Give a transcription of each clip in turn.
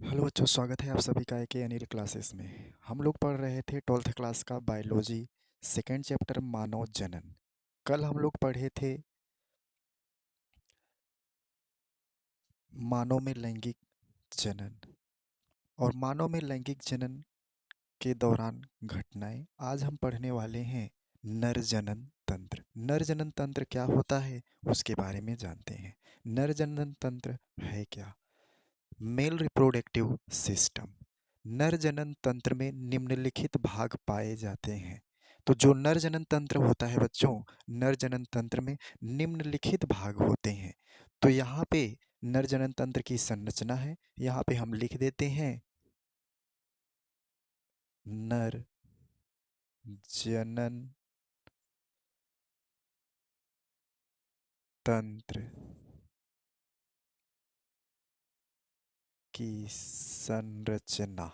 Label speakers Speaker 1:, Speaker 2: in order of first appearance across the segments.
Speaker 1: Hello बच्चों, स्वागत है आप सभी का के अनिल क्लासेस में। हम लोग पढ़ रहे थे 12th क्लास का बायोलॉजी सेकेंड चैप्टर मानव जनन। कल हम लोग पढ़े थे मानव में लैंगिक जनन और मानव में लैंगिक जनन के दौरान घटनाएं। आज हम पढ़ने वाले हैं नर जनन तंत्र। नर जनन तंत्र क्या होता है उसके बारे में जानते हैं। नर जनन तंत्र है क्या? Male reproductive system. नर जनन तंत्र में निम्नलिखित भाग पाए जाते हैं। तो जो नर जनन तंत्र होता है बच्चों, नर जनन तंत्र में निम्नलिखित भाग होते हैं। तो यहाँ पे नर जनन तंत्र की संरचना है, यहाँ पे हम लिख देते हैं नर जनन तंत्र की संरचना।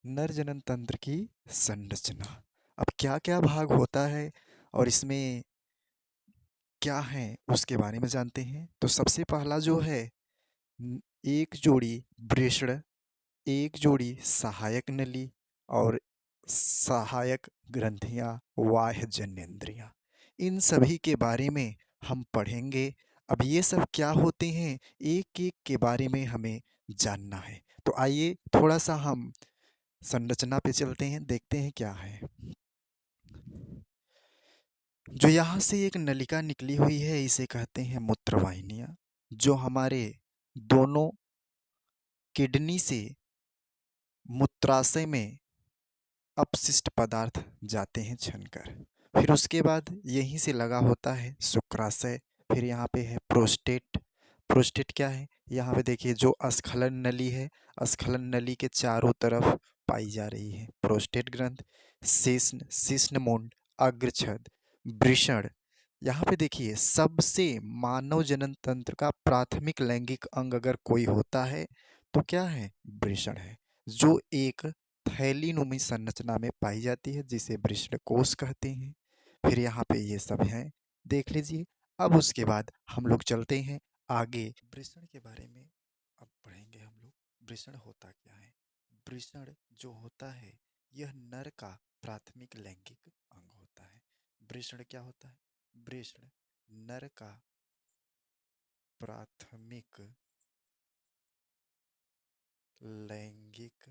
Speaker 1: नर जनन तंत्र की संरचना। अब क्या क्या भाग होता है और इसमें क्या है उसके बारे में जानते हैं। तो सबसे पहला जो है एक जोड़ी वृषण, एक जोड़ी सहायक नली और सहायक ग्रंथियां, बाह्य जनेंद्रियां। इन सभी के बारे में हम पढ़ेंगे। अब ये सब क्या होते हैं एक एक के बारे में हमें जानना है। तो आइए थोड़ा सा हम संरचना पे चलते हैं, देखते हैं क्या है। जो यहाँ से एक नलिका निकली हुई है इसे कहते हैं मूत्रवाहिनियाँ। जो हमारे दोनों किडनी से मूत्राशय में अपशिष्ट पदार्थ जाते हैं छनकर। फिर उसके बाद यहीं से लगा होता है शुक्राशय। फिर यहाँ पे है प्रोस्टेट। प्रोस्टेट क्या है? यहाँ पे देखिए जो अस्खलन नली है, अस्खलन नली के चारों तरफ पाई जा रही है प्रोस्टेट ग्रंथ। शिश्न, शिश्नमुंड, अग्रछद, वृषण। यहाँ पे देखिए सबसे मानव जनन तंत्र का प्राथमिक लैंगिक अंग अगर कोई होता है तो क्या है? वृषण है, जो एक थैलीनुमी संरचना में पाई जाती है जिसे वृषणकोश कहते हैं। फिर यहाँ पे ये सब हैं, देख लीजिए। अब उसके बाद हम लोग चलते हैं आगे। वृषण के बारे में अब पढ़ेंगे हम लोग। वृषण होता क्या है? वृषण जो होता है यह नर का प्राथमिक लैंगिक अंग होता है। वृषण क्या होता है? वृषण नर का प्राथमिक लैंगिक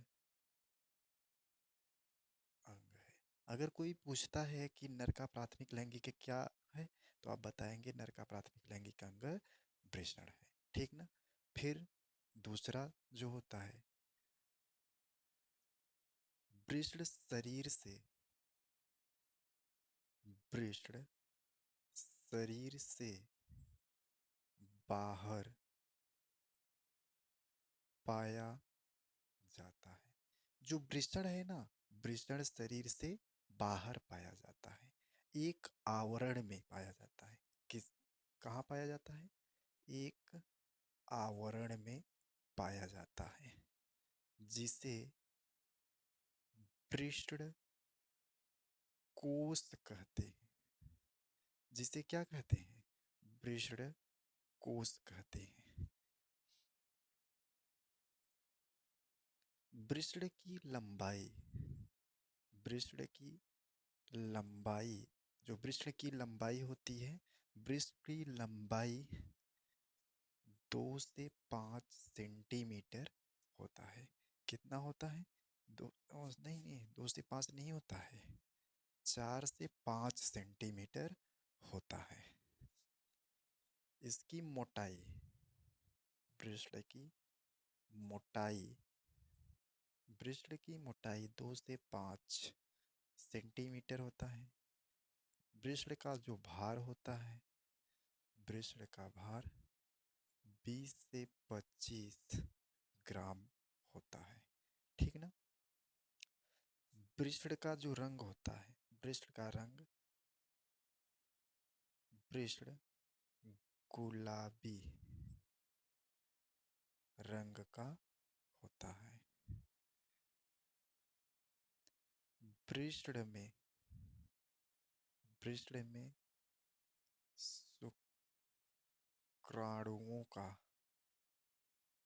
Speaker 1: अंग है। अगर कोई पूछता है कि नर का प्राथमिक लैंगिक क्या है तो आप बताएंगे नर का प्राथमिक लैंगिक अंग वृषण है। ठीक ना? फिर दूसरा जो होता है, वृषण शरीर से, वृषण शरीर से बाहर पाया जाता है। जो वृषण है ना, वृषण शरीर से बाहर पाया जाता है, एक आवरण में पाया जाता है। किस, कहाँ पाया जाता है? एक आवरण में पाया जाता है जिसे वृषण कोश कहते हैं। जिसे क्या कहते हैं? वृषण कोश कहते हैं। वृषण की लंबाई, वृषण की लंबाई, जो वृषण की लंबाई होती है, वृषण की लंबाई 2 से 5 सेंटीमीटर होता है। कितना होता है? दो, नहीं नहीं, 2 से 5 नहीं होता है, 4 से 5 सेंटीमीटर होता है। इसकी मोटाई, वृषण की मोटाई, वृषण की मोटाई 2 से 5 सेंटीमीटर होता है। वृषण का जो भार होता है, वृषण का भार 20 से 25 ग्राम होता है। ठीक ना? वृषण का जो रंग होता है, वृषण का रंग, वृषण गुलाबी रंग का होता है। वृषण में वृषण में शुक्राणुओं का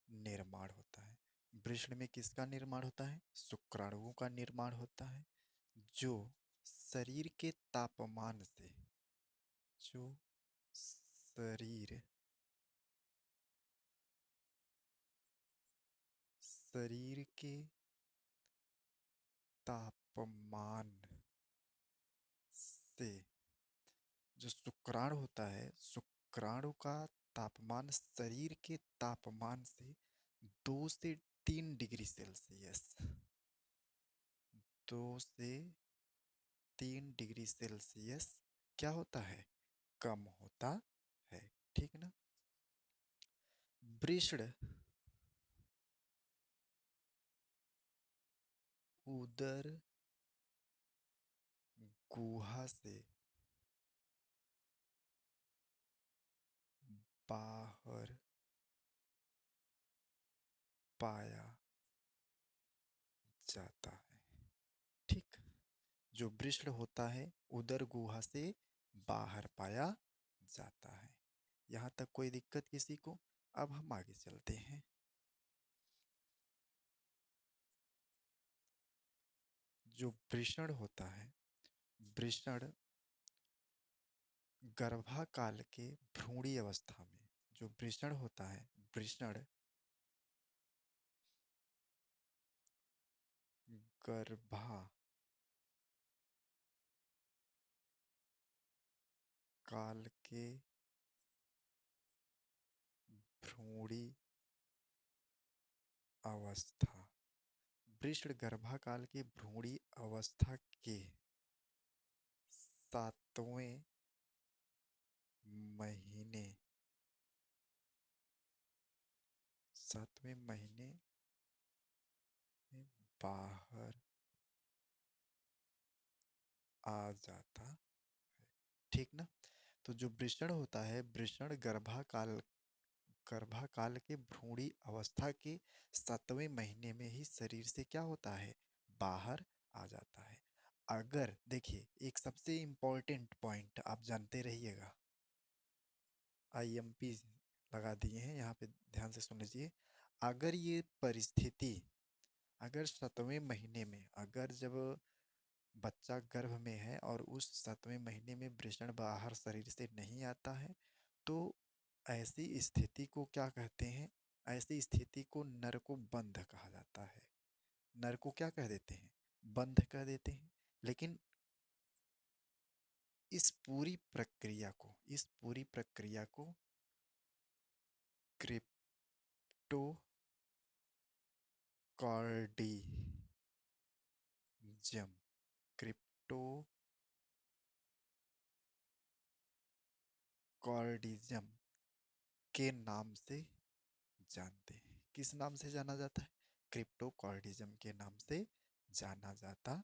Speaker 1: निर्माण होता है। वृषण में किसका निर्माण होता है? शुक्राणुओं का निर्माण होता है, जो शरीर के तापमान से जो शरीर शरीर के तापमान से जो शुक्राणु होता है, शुक्राणु का तापमान शरीर के तापमान से 2 से 3 डिग्री सेल्सियस 2 से 3 डिग्री सेल्सियस क्या होता है? कम होता है। ठीक ना। वृषण उदर गुहा से बाहर पाया जाता है। ठीक। जो वृषण होता है उदर गुहा से बाहर पाया जाता है। यहां तक कोई दिक्कत किसी को? अब हम आगे चलते हैं। जो वृषण होता है, वृषण गर्भाकाल के भ्रूणी अवस्था में, जो वृषण होता है, वृषण गर्भा काल के भ्रूणी अवस्था, वृषण गर्भाकाल के भ्रूणी अवस्था के 7वें महीने 7वें महीने में बाहर आ जाता है। ठीक ना। तो जो वृषण होता है, वृषण गर्भाकाल के भ्रूणी अवस्था के 7वें महीने में ही शरीर से क्या होता है? बाहर आ जाता है। अगर देखिए, एक सबसे इंपॉर्टेंट पॉइंट आप जानते रहिएगा, आईएमपी लगा दिए हैं यहाँ पे, ध्यान से सुन लीजिए। अगर ये परिस्थिति, अगर 7वें महीने में, अगर जब बच्चा गर्भ में है और उस 7वें महीने में वृषण बाहर शरीर से नहीं आता है, तो ऐसी स्थिति को क्या कहते हैं? ऐसी स्थिति को नरकोबंध कहा जाता है। नर को क्या कह देते हैं? बंध कह देते हैं। लेकिन इस पूरी प्रक्रिया को क्रिप्टोकॉर्डिज्म क्रिप्टोकॉर्डिज्म के नाम से जानते हैं। किस नाम से जाना जाता है? क्रिप्टोकॉर्डिज्म के नाम से जाना जाता